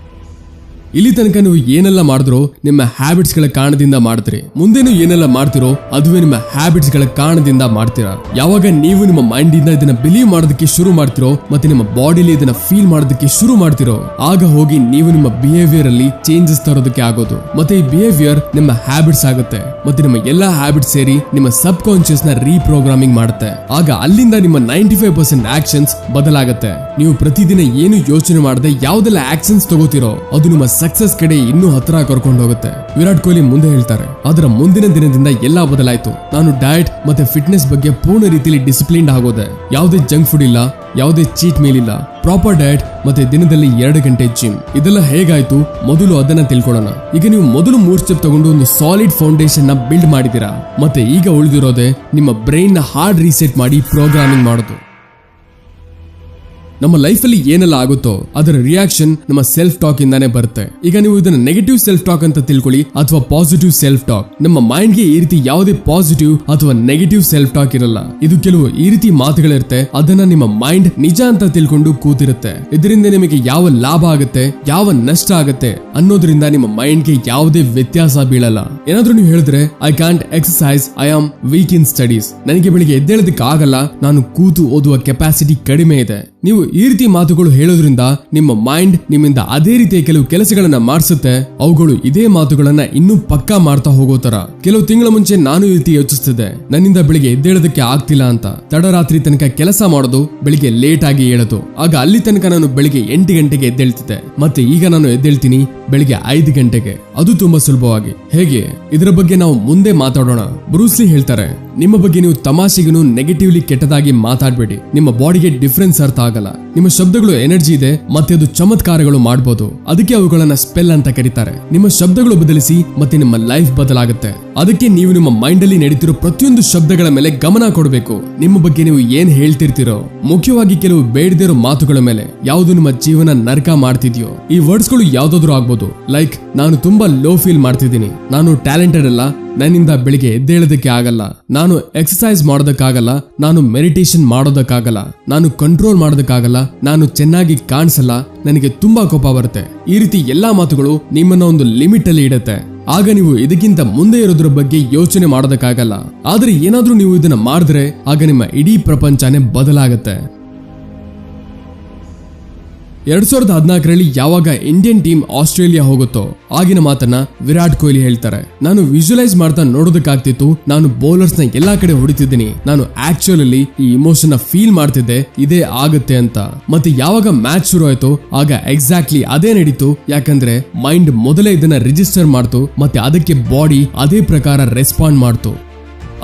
ಇಲ್ಲಿ ತನಕ ನೀವು ಏನೆಲ್ಲ ಮಾಡಿದ್ರೋ ನಿಮ್ಮ ಹ್ಯಾಬಿಟ್ಸ್ ಗಳ ಕಾರಣದಿಂದ ಮಾಡ್ತೀರಿ, ಮುಂದೇನು ಏನೆಲ್ಲ ಮಾಡ್ತಿರೋ ಅದುವೇ ನಿಮ್ಮ ಹ್ಯಾಬಿಟ್ಸ್ ಗಳ ಕಾರಣದಿಂದ ಮಾಡ್ತೀರಾ. ಯಾವಾಗ ನೀವು ನಿಮ್ಮ ಮೈಂಡ್ ಇಂದ ಇದನ್ನ ಬಿಲೀವ್ ಮಾಡೋದಕ್ಕೆ ಶುರು ಮಾಡ್ತಿರೋ ಮತ್ತೆ ನಿಮ್ಮ ಬಾಡಿಲಿ ಇದನ್ನ ಫೀಲ್ ಮಾಡೋದಕ್ಕೆ ಶುರು ಮಾಡ್ತಿರೋ ಆಗ ಹೋಗಿ ನೀವು ನಿಮ್ಮ ಬಿಹೇವಿಯರ್ ಅಲ್ಲಿ ಚೇಂಜಸ್ ತರೋದಕ್ಕೆ ಆಗೋದು. ಮತ್ತೆ ಈ ಬಿಹೇವಿಯರ್ ನಿಮ್ಮ ಹ್ಯಾಬಿಟ್ಸ್ ಆಗುತ್ತೆ, ಮತ್ತೆ ನಿಮ್ಮ ಎಲ್ಲಾ ಹ್ಯಾಬಿಟ್ಸ್ ಸೇರಿ ನಿಮ್ಮ ಸಬ್ ಕಾನ್ಶಿಯಸ್ ನ ರೀಪ್ರೋಗ್ರಾಮಿಂಗ್ ಮಾಡುತ್ತೆ. ಆಗ ಅಲ್ಲಿಂದ ನಿಮ್ಮ 95% ಆಕ್ಷನ್ಸ್ ಬದಲಾಗುತ್ತೆ. ನೀವು ಪ್ರತಿದಿನ ಏನು ಯೋಚನೆ ಮಾಡದೆ ಯಾವ್ದೆಲ್ಲ ಆಕ್ಷನ್ಸ್ ತಗೋತಿರೋ ಅದು ನಿಮ್ಮ ಸಕ್ಸಸ್ ಕಡೆ ಇನ್ನೂ ಹತ್ರ ಕರ್ಕೊಂಡು ಹೋಗುತ್ತೆ. ವಿರಾಟ್ ಕೊಹ್ಲಿ ಮುಂದೆ ಹೇಳ್ತಾರೆ, ಅದರ ಮುಂದಿನ ದಿನದಿಂದ ಎಲ್ಲಾ ಬದಲಾಯ್ತು. ನಾನು ಡಯಟ್ ಮತ್ತೆ ಫಿಟ್ನೆಸ್ ಬಗ್ಗೆ ಪೂರ್ಣ ರೀತಿಯಲ್ಲಿ ಡಿಸಿಪ್ಲಿನ್ಡ್ ಆಗೋದೆ. ಯಾವುದೇ ಜಂಕ್ ಫುಡ್ ಇಲ್ಲ, ಯಾವುದೇ ಚೀಟ್ ಮೀಲ್ ಇಲ್ಲ, ಪ್ರಾಪರ್ ಡಯಟ್ ಮತ್ತೆ ದಿನದಲ್ಲಿ 2 ಗಂಟೆ ಜಿಮ್. ಇದೆಲ್ಲ ಹೇಗಾಯ್ತು ಮೊದಲು ಅದನ್ನ ತಿಳ್ಕೊಳ್ಳೋಣ. ಈಗ ನೀವು ಮೊದಲು 3 ಸ್ಟೆಪ್ ತಗೊಂಡು ಒಂದು ಸಾಲಿಡ್ ಫೌಂಡೇಶನ್ ನ ಬಿಲ್ಡ್ ಮಾಡಿದೀರಾ, ಮತ್ತೆ ಈಗ ಉಳಿದಿರೋದೆ ನಿಮ್ಮ ಬ್ರೈನ್ ನ ಹಾರ್ಡ್ ರೀಸೆಟ್ ಮಾಡಿ ಪ್ರೋಗ್ರಾಮಿಂಗ್ ಮಾಡೋದು. ನಮ್ಮ ಲೈಫ್ ಅಲ್ಲಿ ಏನೆಲ್ಲ ಆಗುತ್ತೋ ಅದರ ರಿಯಾಕ್ಷನ್ ನಮ್ಮ ಸೆಲ್ಫ್ ಟಾಕ್ ಇಂದಾನೆ ಬರುತ್ತೆ. ಈಗ ನೀವು ಇದನ್ನ ನೆಗೆಟಿವ್ ಸೆಲ್ಫ್ ಟಾಕ್ ಅಂತ ತಿಳ್ಕೊಳ್ಳಿ ಅಥವಾ ಪಾಸಿಟಿವ್ ಸೆಲ್ಫ್ ಟಾಕ್. ನಮ್ಮ ಮೈಂಡ್ ಗೆ ಈ ರೀತಿ ಯಾವುದೇ ಪಾಸಿಟಿವ್ ಅಥವಾ ನೆಗೆಟಿವ್ ಸೆಲ್ಫ್ ಟಾಕ್ ಇರಲ್ಲ. ಇದು ಕೆಲವು ಈ ರೀತಿ ಮಾತುಗಳಿರುತ್ತೆ, ಅದನ್ನ ನಿಮ್ಮ ಮೈಂಡ್ ನಿಜ ಅಂತ ತಿಳ್ಕೊಂಡು ಕೂತಿರುತ್ತೆ. ಇದರಿಂದ ನಿಮಗೆ ಯಾವ ಲಾಭ ಆಗುತ್ತೆ, ಯಾವ ನಷ್ಟ ಆಗುತ್ತೆ ಅನ್ನೋದ್ರಿಂದ ನಿಮ್ಮ ಮೈಂಡ್ ಗೆ ಯಾವುದೇ ವ್ಯತ್ಯಾಸ ಬೀಳಲ್ಲ. ಏನಾದ್ರೂ ನೀವು ಹೇಳಿದ್ರೆ I can't exercise, I am weak in studies, ನನಗೆ ಬೆಳಿಗ್ಗೆ ಎದ್ದೇಳೋದಕ್ಕೆ ಆಗಲ್ಲ, ನಾನು ಕೂತು ಓದುವ ಕೆಪಾಸಿಟಿ ಕಡಿಮೆ ಇದೆ, ನೀವು ಈ ರೀತಿ ಮಾತುಗಳು ಹೇಳೋದ್ರಿಂದ ನಿಮ್ಮ ಮೈಂಡ್ ನಿಮ್ಮಿಂದ ಅದೇ ರೀತಿಯ ಕೆಲವು ಕೆಲಸಗಳನ್ನ ಮಾಡಿಸುತ್ತೆ. ಅವುಗಳು ಇದೇ ಮಾತುಗಳನ್ನ ಇನ್ನೂ ಪಕ್ಕಾ ಮಾಡ್ತಾ ಹೋಗೋ ತರ. ಕೆಲವು ತಿಂಗಳ ಮುಂಚೆ ನಾನು ಈ ರೀತಿ ಯೋಚಿಸ್ತಿದ್ದೆ, ನನ್ನಿಂದ ಬೆಳಿಗ್ಗೆ ಎದ್ದೇಳೋದಕ್ಕೆ ಆಗ್ತಿಲ್ಲ ಅಂತ. ತಡರಾತ್ರಿ ತನಕ ಕೆಲಸ ಮಾಡೋದು, ಬೆಳಿಗ್ಗೆ ಲೇಟ್ ಆಗಿ ಹೇಳೋದು. ಆಗ ಅಲ್ಲಿ ತನಕ ನಾನು ಬೆಳಿಗ್ಗೆ 8 ಗಂಟೆಗೆ ಎದ್ದೇಳ್ತಿದ್ದೆ. ಮತ್ತೆ ಈಗ ನಾನು ಎದ್ದೇಳ್ತೀನಿ ಬೆಳಿಗ್ಗೆ 5 ಗಂಟೆಗೆ. ಅದು ತುಂಬಾ ಸುಲಭವಾಗಿ. ಹೇಗೆ? ಇದರ ಬಗ್ಗೆ ನಾವು ಮುಂದೆ ಮಾತಾಡೋಣ. ಬ್ರೂಸ್ ಲೀ ಹೇಳ್ತಾರೆ, ನಿಮ್ಮ ಬಗ್ಗೆ ನೀವು ತಮಾಷೆಗೂ ನೆಗೆಟಿವ್ಲಿ ಕೆಟ್ಟದಾಗಿ ಮಾತಾಡಬೇಡಿ. ನಿಮ್ಮ ಬಾಡಿಗೆ ಡಿಫರೆನ್ಸ್ ಅರ್ಥ ಆಗಲ್ಲ. ನಿಮ್ಮ ಶಬ್ದಗಳು ಎನರ್ಜಿ ಇದೆ ಮತ್ತೆ ಅದು ಚಮತ್ಕಾರಗಳು ಮಾಡಬಹುದು. ಅದಕ್ಕೆ ಅವುಗಳನ್ನ ಸ್ಪೆಲ್ ಅಂತ ಕರೀತಾರೆ. ನಿಮ್ಮ ಶಬ್ದಗಳು ಬದಲಿಸಿ ಮತ್ತೆ ನಿಮ್ಮ ಲೈಫ್ ಬದಲಾಗುತ್ತೆ. ಅದಕ್ಕೆ ನೀವು ನಿಮ್ಮ ಮೈಂಡ್ ಅಲ್ಲಿ ನಡೀತಿರೋ ಪ್ರತಿಯೊಂದು ಶಬ್ದಗಳ ಮೇಲೆ ಗಮನ ಕೊಡಬೇಕು. ನಿಮ್ಮ ಬಗ್ಗೆ ನೀವು ಏನ್ ಹೇಳ್ತಿರ್ತೀರೋ, ಮುಖ್ಯವಾಗಿ ಕೆಲವು ಬೇಡದಿರೋ ಮಾತುಗಳ ಮೇಲೆ. ಯಾವುದು ನಿಮ್ಮ ಜೀವನ ನರಕ ಮಾಡ್ತಿದ್ಯೋ. ಈ ವರ್ಡ್ಸ್ ಗಳು ಯಾವ್ದಾದ್ರು ಆಗ್ಬೋದು. ಲೈಕ್, ನಾನು ತುಂಬಾ ಲೋ ಫೀಲ್ ಮಾಡ್ತಿದ್ದೀನಿ, ನಾನು ಟ್ಯಾಲೆಂಟೆಡ್ ಅಲ್ಲ, ನನ್ನಿಂದ ಬೆಳಿಗ್ಗೆ ಎದ್ದೇಳೋದಕ್ಕೆ ಆಗಲ್ಲ, ನಾನು ಎಕ್ಸರ್ಸೈಸ್ ಮಾಡೋದಕ್ಕಾಗಲ್ಲ, ನಾನು ಮೆಡಿಟೇಷನ್ ಮಾಡೋದಕ್ಕಾಗಲ್ಲ, ನಾನು ಕಂಟ್ರೋಲ್ ಮಾಡೋದಕ್ಕಾಗಲ್ಲ, ನಾನು ಚೆನ್ನಾಗಿ ಕಾಣಿಸಲ್ಲ, ನನಗೆ ತುಂಬಾ ಕೋಪ ಬರುತ್ತೆ. ಈ ರೀತಿ ಎಲ್ಲಾ ಮಾತುಗಳು ನಿಮ್ಮನ್ನ ಒಂದು ಲಿಮಿಟ್ ಅಲ್ಲಿ ಇಡುತ್ತೆ. ಆಗ ನೀವು ಇದಕ್ಕಿಂತ ಮುಂದೆ ಇರೋದ್ರ ಬಗ್ಗೆ ಯೋಚನೆ ಮಾಡೋದಕ್ಕಾಗಲ್ಲ. ಆದ್ರೆ ಏನಾದ್ರೂ ನೀವು ಇದನ್ನ ಮಾಡಿದ್ರೆ ಆಗ ನಿಮ್ಮ ಇಡೀ ಪ್ರಪಂಚನೇ ಬದಲಾಗತ್ತೆ. 2014ರಲ್ಲಿ ಯಾವಾಗ ಇಂಡಿಯನ್ ಟೀಮ್ ಆಸ್ಟ್ರೇಲಿಯಾ ಹೋಗುತ್ತೋ ಆಗಿನ ಮಾತನ್ನ ವಿರಾಟ್ ಕೊಹ್ಲಿ ಹೇಳ್ತಾರೆ. ನಾನು ವಿಜುವಲೈಸ್ ಮಾಡ್ತಾ ನೋಡೋದಕ್ಕಾಗ್ತಿತ್ತು, ನಾನು ಬೌಲರ್ಸ್ ನ ಎಲ್ಲಾ ಕಡೆ ಹೊಡಿತಿದ್ದೀನಿ, ನಾನು ಆಕ್ಚುಲಿ ಈ ಇಮೋಷನ್ ನ ಫೀಲ್ ಮಾಡ್ತಿದ್ದೆ, ಇದೇ ಆಗುತ್ತೆ ಅಂತ. ಮತ್ತೆ ಯಾವಾಗ ಮ್ಯಾಚ್ ಶುರು ಆಯ್ತು ಆಗ ಎಕ್ಸಾಕ್ಟ್ಲಿ ಅದೇ ನಡೀತು. ಯಾಕಂದ್ರೆ ಮೈಂಡ್ ಮೊದಲೇ ಇದನ್ನ ರಿಜಿಸ್ಟರ್ ಮಾಡ್ತು ಮತ್ತೆ ಅದಕ್ಕೆ ಬಾಡಿ ಅದೇ ಪ್ರಕಾರ ರೆಸ್ಪಾಂಡ್ ಮಾಡ್ತು.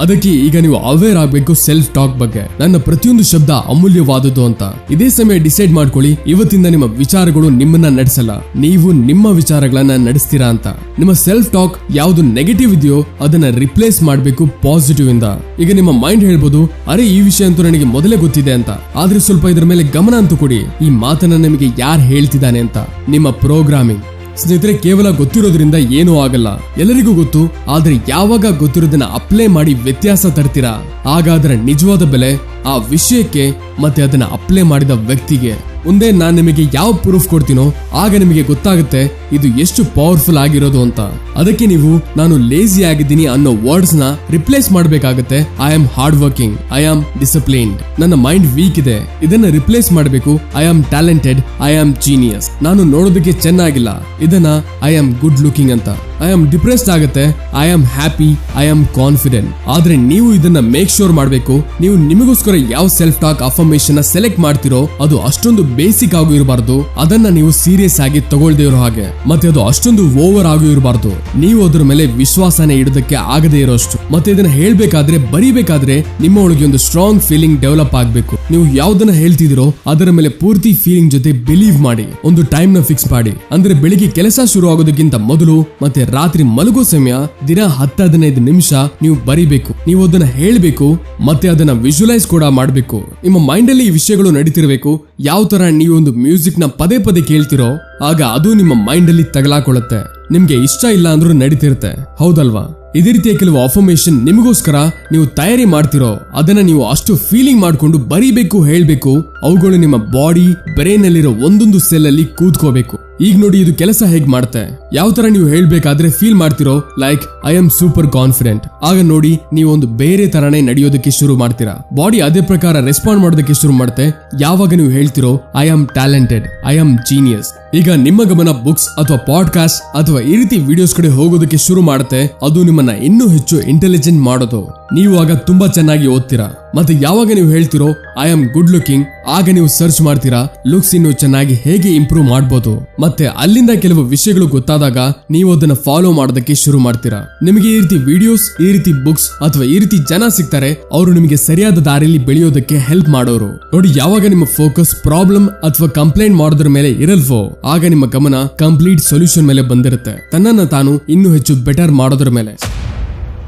ಅದಕ್ಕೆ ಈಗ ನೀವು ಅವೇರ್ ಆಗ್ಬೇಕು ಸೆಲ್ಫ್ ಟಾಕ್ ಬಗ್ಗೆ. ನನ್ನ ಪ್ರತಿಯೊಂದು ಶಬ್ದ ಅಮೂಲ್ಯವಾದದ್ದು ಅಂತ ಇದೇ ಸಮಯ ಡಿಸೈಡ್ ಮಾಡ್ಕೊಳ್ಳಿ. ಇವತ್ತಿಂದ ನಿಮ್ಮ ವಿಚಾರಗಳು ನಿಮ್ಮನ್ನ ನಡೆಸಲ್ಲ, ನೀವು ನಿಮ್ಮ ವಿಚಾರಗಳನ್ನ ನಡೆಸ್ತೀರಾ ಅಂತ. ನಿಮ್ಮ ಸೆಲ್ಫ್ ಟಾಕ್ ಯಾವ್ದು ನೆಗೆಟಿವ್ ಇದೆಯೋ ಅದನ್ನ ರಿಪ್ಲೇಸ್ ಮಾಡ್ಬೇಕು ಪಾಸಿಟಿವ್ ಇಂದ. ಈಗ ನಿಮ್ಮ ಮೈಂಡ್ ಹೇಳ್ಬೋದು, ಅರೆ ಈ ವಿಷಯ ಅಂತೂ ನನಗೆ ಮೊದಲೇ ಗೊತ್ತಿದೆ ಅಂತ. ಆದ್ರೆ ಸ್ವಲ್ಪ ಇದರ ಮೇಲೆ ಗಮನ ಅಂತೂ ಕೊಡಿ. ಈ ಮಾತನ್ನ ನಿಮಗೆ ಯಾರು ಹೇಳ್ತಿದ್ದಾನೆ ಅಂತ. ನಿಮ್ಮ ಪ್ರೋಗ್ರಾಮಿಂಗ್. ಸ್ನೇಹಿತರೆ, ಕೇವಲ ಗೊತ್ತಿರೋದ್ರಿಂದ ಏನೂ ಆಗಲ್ಲ, ಎಲ್ಲರಿಗೂ ಗೊತ್ತು. ಆದ್ರೆ ಯಾವಾಗ ಗೊತ್ತಿರೋದನ್ನ ಅಪ್ಲೈ ಮಾಡಿ ವ್ಯತ್ಯಾಸ ತರ್ತೀರಾ ಆಗ ಅದರ ನಿಜವಾದ ಬೆಲೆ ಆ ವಿಷಯಕ್ಕೆ ಮತ್ತೆ ಅದನ್ನ ಅಪ್ಲೈ ಮಾಡಿದ ವ್ಯಕ್ತಿಗೆ. ಮುಂದೆ ನಾನು ನಿಮಗೆ ಯಾವ ಪ್ರೂಫ್ ಕೊಡ್ತೀನೋ ಆಗ ನಿಮಗೆ ಗೊತ್ತಾಗುತ್ತೆ ಇದು ಎಷ್ಟು ಪವರ್ಫುಲ್ ಆಗಿರೋದು ಅಂತ. ಅದಕ್ಕೆ ನೀವು ನಾನು ಲೇಜಿ ಆಗಿದ್ದೀನಿ ಅನ್ನೋ ವರ್ಡ್ಸ್ ನ ರಿಪ್ಲೇಸ್ ಮಾಡಬೇಕಾಗುತ್ತೆ. I am hard working, I am disciplined, ನನ್ನ ಮೈಂಡ್ ವೀಕ್ ಇದೆ, ಇದನ್ನ ರಿಪ್ಲೇಸ್ ಮಾಡಬೇಕು. I am talented, I am genius, ನಾನು ನೋಡೋದಕ್ಕೆ ಚೆನ್ನಾಗಿಲ್ಲ, ಇದನ್ನ ಐ ಆಮ್ ಗುಡ್ ಲುಕಿಂಗ್ ಅಂತ. ಐ ಆಮ್ ಡಿಪ್ರೆಸ್ಡ್ ಆಗುತ್ತೆ, I am happy, I am confident. ಆದ್ರೆ ನೀವು ಇದನ್ನ ಮೇಕ್ ಶೋರ್ ಮಾಡಬೇಕು. ನೀವು ನಿಮಗೋಸ್ಕರ ಯಾವ ಸೆಲ್ಫ್ ಟಾಕ್ ಅಫರ್ಮೇಷನ್ ಸೆಲೆಕ್ಟ್ ಮಾಡ್ತಿರೋ ಅದು ಅಷ್ಟೊಂದು ಬೇಸಿಕ್ ಆಗೂ ಇರಬಾರ್ದು, ಅದನ್ನ ನೀವು ಸೀರಿಯಸ್ ಆಗಿ ತಗೊಳ್ದೇ ಇರೋ ಹಾಗೆ. ಮತ್ತೆ ಅದು ಅಷ್ಟೊಂದು ಓವರ್ ಆಗೂ ಇರಬಾರ್ದು, ನೀವು ಅದ್ರ ಮೇಲೆ ವಿಶ್ವಾಸನೆ ಇಡೋದಕ್ಕೆ ಆಗದೆ ಇರೋಷ್ಟು. ಮತ್ತೆ ಇದನ್ನ ಹೇಳ್ಬೇಕಾದ್ರೆ ಬರೀಬೇಕಾದ್ರೆ ನಿಮ್ಮ ಒಳಗೆ ಒಂದು ಸ್ಟ್ರಾಂಗ್ ಫೀಲಿಂಗ್ ಡೆವಲಪ್ ಆಗ್ಬೇಕು. ನೀವು ಯಾವ್ದನ್ನ ಹೇಳ್ತಿದಿರೋ ಅದರ ಮೇಲೆ ಪೂರ್ತಿ ಫೀಲಿಂಗ್ ಜೊತೆ ಬಿಲೀವ್ ಮಾಡಿ. ಒಂದು ಟೈಮ್ ನ ಫಿಕ್ಸ್ ಮಾಡಿ. ಅಂದ್ರೆ ಬೆಳಿಗ್ಗೆ ಕೆಲಸ ಶುರು ಆಗೋದಕ್ಕಿಂತ ಮೊದಲು ಮತ್ತೆ ರಾತ್ರಿ ಮಲಗೋ ಸಮಯ ದಿನ 10-15 ನಿಮಿಷ ನೀವು ಬರೀಬೇಕು. ನೀವು ಅದನ್ನ ಹೇಳ್ಬೇಕು ಮತ್ತೆ ಅದನ್ನ ವಿಜುವಲೈಸ್ ಕೂಡ ಮಾಡ್ಬೇಕು. ನಿಮ್ಮ ಮೈಂಡ್ ಅಲ್ಲಿ ಈ ವಿಷಯಗಳು ನಡೀತಿರ್ಬೇಕು. ಯಾವ ತರ ನೀವು ಒಂದು ಮ್ಯೂಸಿಕ್ ನ ಪದೇ ಪದೇ ಕೇಳ್ತಿರೋ ಆಗ ಅದು ನಿಮ್ಮ ಮೈಂಡ್ ಅಲ್ಲಿ ತಗಲಾಕೊಳ್ಳುತ್ತೆ. ನಿಮ್ಗೆ ಇಷ್ಟ ಇಲ್ಲ ಅಂದ್ರೂ ನಡೀತಿರುತ್ತೆ, ಹೌದಲ್ವಾ? ಇದೇ ರೀತಿಯ ಕೆಲವು ಅಫರ್ಮೇಷನ್ ನಿಮಗೋಸ್ಕರ ನೀವು ತಯಾರಿ ಮಾಡ್ತಿರೋ ಅದನ್ನ ನೀವು ಅಷ್ಟು ಫೀಲಿಂಗ್ ಮಾಡ್ಕೊಂಡು ಬರೀಬೇಕು, ಹೇಳ್ಬೇಕು. ಅವುಗಳು ನಿಮ್ಮ ಬಾಡಿ ಬ್ರೈನ್ ಅಲ್ಲಿರೋ ಒಂದೊಂದು ಸೆಲ್ ಅಲ್ಲಿ ಕೂತ್ಕೋಬೇಕು. ಈಗ ನೋಡಿ ಇದು ಕೆಲಸ ಹೇಗ್ ಮಾಡುತ್ತೆ. ಯಾವ ತರ ನೀವು ಹೇಳ್ಬೇಕಾದ್ರೆ ಫೀಲ್ ಮಾಡ್ತಿರೋ like I am super confident, ಆಗ ನೋಡಿ ನೀವು ಒಂದು ಬೇರೆ ತರನೇ ನಡೆಯೋದಕ್ಕೆ ಶುರು ಮಾಡ್ತೀರಾ. ಬಾಡಿ ಅದೇ ಪ್ರಕಾರ ರೆಸ್ಪಾಂಡ್ ಮಾಡೋದಕ್ಕೆ ಶುರು ಮಾಡುತ್ತೆ. ಯಾವಾಗ ನೀವು ಹೇಳ್ತಿರೋ I am talented, I am genius, ಈಗ ನಿಮ್ಮ ಗಮನ ಬುಕ್ಸ್ ಅಥವಾ ಪಾಡ್ಕಾಸ್ಟ್ ಅಥವಾ ಈ ರೀತಿ ವಿಡಿಯೋಸ್ ಕಡೆ ಹೋಗೋದಕ್ಕೆ ಶುರು ಮಾಡುತ್ತೆ. ಅದು ನಿಮ್ಮನ್ನ ಇನ್ನೂ ಹೆಚ್ಚು ಇಂಟೆಲಿಜೆಂಟ್ ಮಾಡೋದು. ನೀವು ಆಗ ತುಂಬಾ ಚೆನ್ನಾಗಿ ಓದ್ತೀರಾ. ಮತ್ತೆ ಯಾವಾಗ ನೀವು ಹೇಳ್ತಿರೋ ಐ ಆಮ್ ಗುಡ್ ಲುಕಿಂಗ್, ಆಗ ನೀವು ಸರ್ಚ್ ಮಾಡ್ತೀರಾ ಲುಕ್ಸ್ ಇನ್ನು ಚೆನ್ನಾಗಿ ಹೇಗೆ ಇಂಪ್ರೂವ್ ಮಾಡಬಹುದು. ಮತ್ತೆ ಅಲ್ಲಿಂದ ಕೆಲವು ವಿಷಯಗಳು ಗೊತ್ತಾದಾಗ ನೀವು ಅದನ್ನ ಫಾಲೋ ಮಾಡೋದಕ್ಕೆ ಶುರು ಮಾಡ್ತೀರಾ. ನಿಮಗೆ ಈ ರೀತಿ ವಿಡಿಯೋಸ್, ಈ ರೀತಿ ಬುಕ್ಸ್ ಅಥವಾ ಈ ರೀತಿ ಜನ ಸಿಗ್ತಾರೆ, ಅವರು ನಿಮಗೆ ಸರಿಯಾದ ದಾರಿಯಲ್ಲಿ ಬೆಳೆಯೋದಕ್ಕೆ ಹೆಲ್ಪ್ ಮಾಡೋರು. ನೋಡಿ, ಯಾವಾಗ ನಿಮ್ಮ ಫೋಕಸ್ ಪ್ರಾಬ್ಲಮ್ ಅಥವಾ ಕಂಪ್ಲೇಂಟ್ ಮಾಡೋದ್ರ ಮೇಲೆ ಇರಲ್ವೋ ಆಗ ನಿಮ್ಮ ಗಮನ ಕಂಪ್ಲೀಟ್ ಸೊಲ್ಯೂಷನ್ ಮೇಲೆ ಬಂದಿರುತ್ತೆ, ತನ್ನನ್ನ ತಾನು ಇನ್ನೂ ಹೆಚ್ಚು ಬೆಟರ್ ಮಾಡೋದ್ರ ಮೇಲೆ.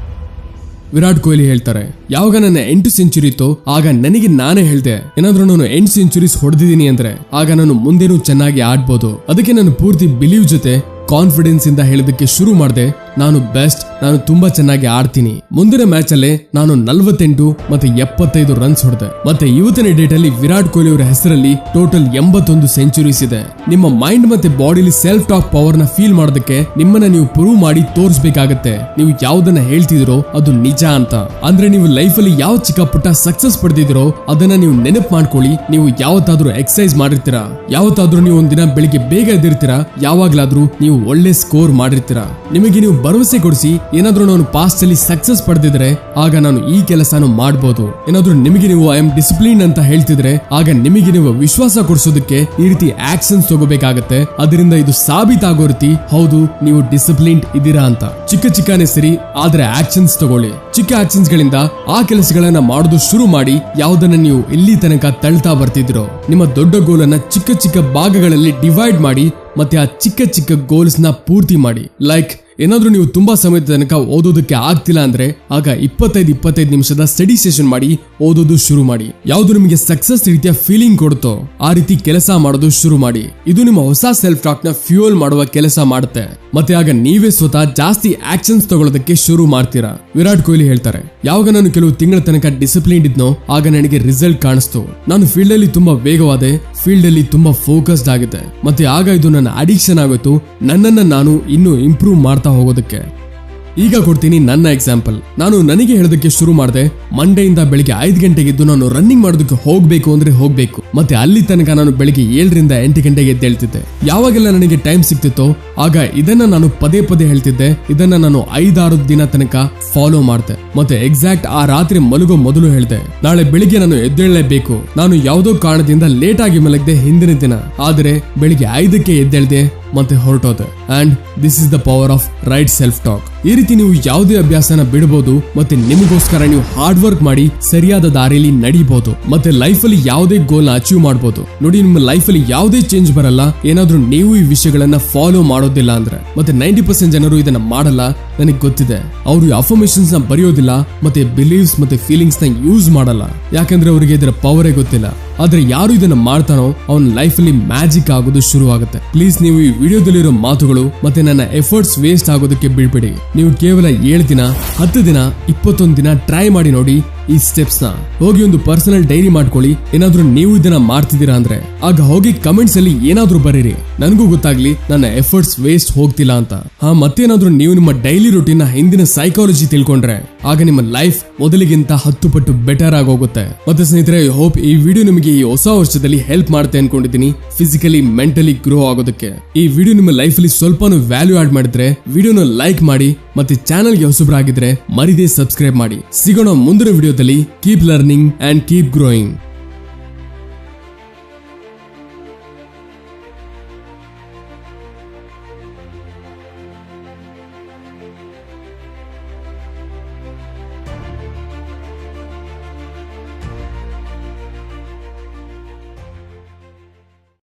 ವಿರಾಟ್ ಕೊಹ್ಲಿ ಹೇಳ್ತಾರೆ, ಯಾವಾಗ ನನ್ನ 8 ಸೆಂಚುರಿ ಇತ್ತು ಆಗ ನನಗೆ ನಾನೇ ಹೇಳ್ದೆ, ಏನಾದ್ರೂ ನಾನು 8 ಸೆಂಚುರೀಸ್ ಹೊಡೆದಿದ್ದೀನಿ ಅಂದ್ರೆ ಆಗ ನಾನು ಮುಂದೇನೂ ಚೆನ್ನಾಗಿ ಆಡ್ಬೋದು. ಅದಕ್ಕೆ ನಾನು ಪೂರ್ತಿ ಬಿಲೀವ್ ಜೊತೆ ಕಾನ್ಫಿಡೆನ್ಸ್ ಇಂದ ಹೇಳೋದಕ್ಕೆ ಶುರು ಮಾಡಿದೆ, ನಾನು ಬೆಸ್ಟ್, ನಾನು ತುಂಬಾ ಚೆನ್ನಾಗಿ ಆಡ್ತೀನಿ. ಮುಂದಿನ ಮ್ಯಾಚ್ ಅಲ್ಲೇ ನಾನು 48 ಮತ್ತೆ 75 ರನ್ಸ್ ಹೊಡೆದೆ. ಮತ್ತೆ ಇವತ್ತಿನ ಡೇಟ್ ಅಲ್ಲಿ ವಿರಾಟ್ ಕೊಹ್ಲಿ ಅವರ ಹೆಸರಲ್ಲಿ ಟೋಟಲ್ 81 ಸೆಂಚುರೀಸ್ ಇದೆ. ನಿಮ್ಮ ಮೈಂಡ್ ಮತ್ತೆ ಬಾಡಿಲಿ ಸೆಲ್ಫ್ ಟಾಕ್ ಪವರ್ ನ ಫೀಲ್ ಮಾಡೋದಕ್ಕೆ ನಿಮ್ಮನ್ನ ನೀವು ಪ್ರೂವ್ ಮಾಡಿ ತೋರಿಸಬೇಕಾಗತ್ತೆ. ನೀವು ಯಾವ್ದನ್ನ ಹೇಳ್ತಿದಿರೋ ಅದು ನಿಜ ಅಂತ. ಅಂದ್ರೆ ನೀವು ಲೈಫ್ ಅಲ್ಲಿ ಯಾವ ಚಿಕ್ಕ ಪುಟ್ಟ ಸಕ್ಸಸ್ ಪಡೆದಿದಿರೋ ಅದನ್ನ ನೀವು ನೆನಪು ಮಾಡ್ಕೊಳ್ಳಿ. ನೀವು ಯಾವತ್ತಾದ್ರೂ ಎಕ್ಸರ್ಸೈಸ್ ಮಾಡಿರ್ತೀರಾ, ಯಾವತ್ತಾದ್ರೂ ನೀವು ಒಂದಿನ ಬೆಳಿಗ್ಗೆ ಬೇಗ ಎದ್ದಿರ್ತೀರಾ, ಯಾವಾಗ್ಲಾದ್ರೂ ನೀವು ಒಳ್ಳೆ ಸ್ಕೋರ್ ಮಾಡಿರ್ತೀರಾ. ನಿಮಗೆ ನೀವು ಭರವಸೆ ಕೊಡಿಸಿ ಏನಾದ್ರೂ ನಾನು ಪಾಸ್ಟ್ ಅಲ್ಲಿ ಸಕ್ಸಸ್ ಪಡೆದಿದ್ರೆ ಆಗ ನಾನು ಈ ಕೆಲಸನ ಮಾಡಬಹುದು. ಏನಾದ್ರೂ ನಿಮಗೆ ನೀವು ಐ ಆಮ್ ಡಿಸಿಪ್ಲಿನ್ ಅಂತ ಹೇಳ್ತಿದ್ರೆ ಆಗ ನಿಮಗೆ ನೀವು ವಿಶ್ವಾಸ ಕೊಡಿಸೋದಕ್ಕೆ ಈ ರೀತಿ ಆಕ್ಷನ್ಸ್ ತಗೋಬೇಕಾಗತ್ತೆ. ಅದರಿಂದ ಇದು ಸಾಬೀತಾಗೋ ರೀತಿ ಹೌದು ನೀವು ಡಿಸಿಪ್ಲಿನ್ ಇದ್ದೀರಾ ಅಂತ. ಚಿಕ್ಕ ಚಿಕ್ಕನೇ ಸರಿ, ಆದ್ರೆ ಆಕ್ಷನ್ಸ್ ತಗೊಳ್ಳಿ. ಚಿಕ್ಕ ಆಕ್ಷನ್ಸ್ ಗಳಿಂದ ಆ ಕೆಲಸಗಳನ್ನ ಮಾಡೋದು ಶುರು ಮಾಡಿ. ಯಾವ್ದನ್ನ ನೀವು ಇಲ್ಲಿ ತನಕ ತಳ್ತಾ ಬರ್ತಿದ್ರೋ ನಿಮ್ಮ ದೊಡ್ಡ ಗೋಲ್ ಅನ್ನ ಚಿಕ್ಕ ಚಿಕ್ಕ ಭಾಗಗಳಲ್ಲಿ ಡಿವೈಡ್ ಮಾಡಿ ಮತ್ತೆ ಆ ಚಿಕ್ಕ ಚಿಕ್ಕ ಗೋಲ್ಸ್ ನ ಪೂರ್ತಿ ಮಾಡಿ. ಲೈಕ್ ಏನಾದ್ರೂ ನೀವು ತುಂಬಾ ಸಮಯದ ತನಕ ಓದೋದಕ್ಕೆ ಆಗ್ತಿಲ್ಲ ಅಂದ್ರೆ ಆಗ 25 ನಿಮಿಷದ ಸ್ಟಡಿ ಸೆಷನ್ ಮಾಡಿ ಓದೋದು ಶುರು ಮಾಡಿ. ಯಾವ್ದು ನಿಮಗೆ ಸಕ್ಸಸ್ ರೀತಿಯ ಫೀಲಿಂಗ್ ಕೊಡುತ್ತೋ ಆ ರೀತಿ ಕೆಲಸ ಮಾಡೋದು ಶುರು ಮಾಡಿ. ಇದು ನಿಮ್ಮ ಹೊಸ ಸೆಲ್ಫ್ ಟಾಕ್ ನ ಫ್ಯೂಯಲ್ ಮಾಡುವ ಕೆಲಸ ಮಾಡುತ್ತೆ. ಮತ್ತೆ ಆಗ ನೀವೇ ಸ್ವತಃ ಜಾಸ್ತಿ ಆಕ್ಷನ್ಸ್ ತಗೊಳ್ಳೋದಕ್ಕೆ ಶುರು ಮಾಡ್ತೀರಾ. ವಿರಾಟ್ ಕೊಹ್ಲಿ ಹೇಳ್ತಾರೆ, ಯಾವಾಗ ನಾನು ಕೆಲವು ತಿಂಗಳ ತನಕ ಡಿಸಿಪ್ಲಿನ್ ಇದ್ನೋ ಆಗ ನನಗೆ ರಿಸಲ್ಟ್ ಕಾಣಿಸ್ತು. ನಾನು ಫೀಲ್ಡ್ ಅಲ್ಲಿ ತುಂಬಾ ವೇಗವಾದೆ, ಫೀಲ್ಡ್ ಅಲ್ಲಿ ತುಂಬಾ ಫೋಕಸ್ಡ್ ಆಗುತ್ತೆ. ಮತ್ತೆ ಆಗ ಇದು ನನ್ನ ಅಡಿಕ್ಷನ್ ಆಗೋಯ್ತು, ನನ್ನನ್ನ ನಾನು ಇನ್ನೂ ಇಂಪ್ರೂವ್ ಮಾಡ್ತಾ ಹೋಗೋದಕ್ಕೆ. ಈಗ ಕೊಡ್ತೀನಿ ನನ್ನ ಎಕ್ಸಾಂಪಲ್. ನಾನು ನನಗೆ ಹೇಳೋದಕ್ಕೆ ಶುರು ಮಾಡಿದೆ. ಮಂಡೆಯಿಂದ ಬೆಳಿಗ್ಗೆ 5 ಗಂಟೆಗೆ ಎದ್ದು ನಾನು ರನ್ನಿಂಗ್ ಮಾಡೋದಕ್ಕೆ ಹೋಗ್ಬೇಕು ಅಂದ್ರೆ ಹೋಗ್ಬೇಕು. ಮತ್ತೆ ಅಲ್ಲಿ ತನಕ ನಾನು ಬೆಳಿಗ್ಗೆ 7 ರಿಂದ 8 ಗಂಟೆಗೆ ಎದ್ದೇಳ್ತಿದ್ದೆ. ಯಾವಾಗೆಲ್ಲ ನನಗೆ ಟೈಮ್ ಸಿಕ್ತಿತ್ತೋ ಆಗ ಇದನ್ನ ನಾನು ಪದೇ ಪದೇ ಹೇಳ್ತಿದ್ದೆ. ಇದನ್ನ ನಾನು 5-6 ದಿನ ತನಕ ಫಾಲೋ ಮಾಡ್ದೆ. ಮತ್ತೆ ಎಕ್ಸಾಕ್ಟ್ ಆ ರಾತ್ರಿ ಮಲಗೋ ಮೊದಲು ಹೇಳ್ದೆ, ನಾಳೆ ಬೆಳಿಗ್ಗೆ ನಾನು ಎದ್ದೇಳಲೇಬೇಕು. ನಾನು ಯಾವುದೋ ಕಾರಣದಿಂದ ಲೇಟ್ ಆಗಿ ಮಲಗದೆ ಹಿಂದಿನ ದಿನ, ಆದ್ರೆ ಬೆಳಿಗ್ಗೆ 5ಕ್ಕೆ ಎದ್ದೇಳ್ದೆ ಮತ್ತೆ ಹೊರಟೋದೆ. And this is the power of right self talk. ಈ ರೀತಿ ನೀವು ಯಾವುದೇ ಅಭ್ಯಾಸನ ಬಿಡಬಹುದು ಮತ್ತೆ ನಿಮಗೋಸ್ಕರ ನೀವು ಹಾರ್ಡ್ ವರ್ಕ್ ಮಾಡಿ ಸರಿಯಾದ ದಾರಿಯಲ್ಲಿ ನಡೀಬಹುದು. ಮತ್ತೆ ಲೈಫ್ ಅಲ್ಲಿ ಯಾವುದೇ ಗೋಲ್ ನ ಅಚೀವ್ ಮಾಡಬಹುದು. ನೋಡಿ, ನಿಮ್ಮ ಲೈಫ್ ಅಲ್ಲಿ ಯಾವುದೇ ಚೇಂಜ್ ಬರಲ್ಲ ಏನಾದ್ರೂ ನೀವು ಈ ವಿಷಯಗಳನ್ನ ಫಾಲೋ ಮಾಡೋದಿಲ್ಲ ಅಂದ್ರೆ. ಮತ್ತೆ 90% ಜನರು ಇದನ್ನ ಮಾಡಲ್ಲ, ನನಗೆ ಗೊತ್ತಿದೆ. ಅವರು ಅಫರ್ಮೇಷನ್ಸ್ ನ ಬರೆಯೋದಿಲ್ಲ ಮತ್ತೆ ಬಿಲೀವ್ಸ್ ಮತ್ತೆ ಫೀಲಿಂಗ್ಸ್ ನ ಯೂಸ್ ಮಾಡಲ್ಲ, ಯಾಕಂದ್ರೆ ಅವರಿಗೆ ಇದರ ಪವರೇ ಗೊತ್ತಿಲ್ಲ. ಆದ್ರೆ ಯಾರು ಇದನ್ನ ಮಾಡ್ತಾನೋ ಅವನ ಲೈಫ್ ಅಲ್ಲಿ ಮ್ಯಾಜಿಕ್ ಆಗೋದು ಶುರು ಆಗುತ್ತೆ. ಪ್ಲೀಸ್ ನೀವು ಈ ವಿಡಿಯೋದಲ್ಲಿರೋ ಮಾತುಗಳು ಮತ್ತೆ ನನ್ನ ಎಫರ್ಟ್ಸ್ ವೇಸ್ಟ್ ಆಗೋದಕ್ಕೆ ಬಿಡ್ಬೇಡಿ. ನೀವು ಕೇವಲ 7 ದಿನ, 10 ದಿನ, 21 ದಿನ ಟ್ರೈ ಮಾಡಿ ನೋಡಿ. ಈ ಸ್ಟೆಪ್ಸ್ ನ ಹೋಗಿ ಒಂದು ಪರ್ಸನಲ್ ಡೈರಿ ಮಾಡ್ಕೊಳ್ಳಿ. ಏನಾದ್ರೂ ನೀವು ಇದನ್ನ ಮಾಡ್ತಿದ್ದೀರಾ ಅಂದ್ರೆ ಆಗ ಹೋಗಿ ಕಮೆಂಟ್ಸ್ ಅಲ್ಲಿ ಏನಾದ್ರೂ ಬರೀರಿ, ನನಗೂ ಗೊತ್ತಾಗ್ಲಿ ನನ್ನ ಎಫರ್ಟ್ಸ್ ವೇಸ್ಟ್ ಹೋಗ್ತಿಲ್ಲ ಅಂತ. ಮತ್ತೇನಾದ್ರೂ ನೀವು ನಿಮ್ಮ ಡೈಲಿ ರೂಟೀನ್ ಹಿಂದಿನ ಸೈಕಾಲಜಿ ತಿಳ್ಕೊಂಡ್ರೆ ಆಗ ನಿಮ್ಮ ಲೈಫ್ ಮೊದಲಿಗಿಂತ 10 ಪಟ್ಟು ಬೆಟರ್ ಆಗೋಗುತ್ತೆ. ಮತ್ತೆ ಸ್ನೇಹಿತರೆ, ಐ ಹೋಪ್ ಈ ವಿಡಿಯೋ ನಿಮಗೆ ಈ ಹೊಸ ವರ್ಷದಲ್ಲಿ ಹೆಲ್ಪ್ ಮಾಡುತ್ತೆ ಅನ್ಕೊಂಡಿದ್ದೀನಿ, ಫಿಸಿಕಲಿ ಮೆಂಟಲಿ ಗ್ರೋ ಆಗೋದಕ್ಕೆ. ಈ ವಿಡಿಯೋ ನಿಮ್ಮ ಲೈಫ್ ಅಲ್ಲಿ ಸ್ವಲ್ಪನೂ ವ್ಯಾಲ್ಯೂ ಆಡ್ ಮಾಡಿದ್ರೆ ವಿಡಿಯೋನ ಲೈಕ್ ಮಾಡಿ ಮತ್ತೆ ಚಾನಲ್ಗೆ ಹೊಸಬರಾಗಿದ್ರೆ ಮರಿದೇ ಸಬ್ಸ್ಕ್ರೈಬ್ ಮಾಡಿ. ಸಿಗೋಣ ಮುಂದಿನ ವಿಡಿಯೋದಲ್ಲಿ. Keep learning and keep growing.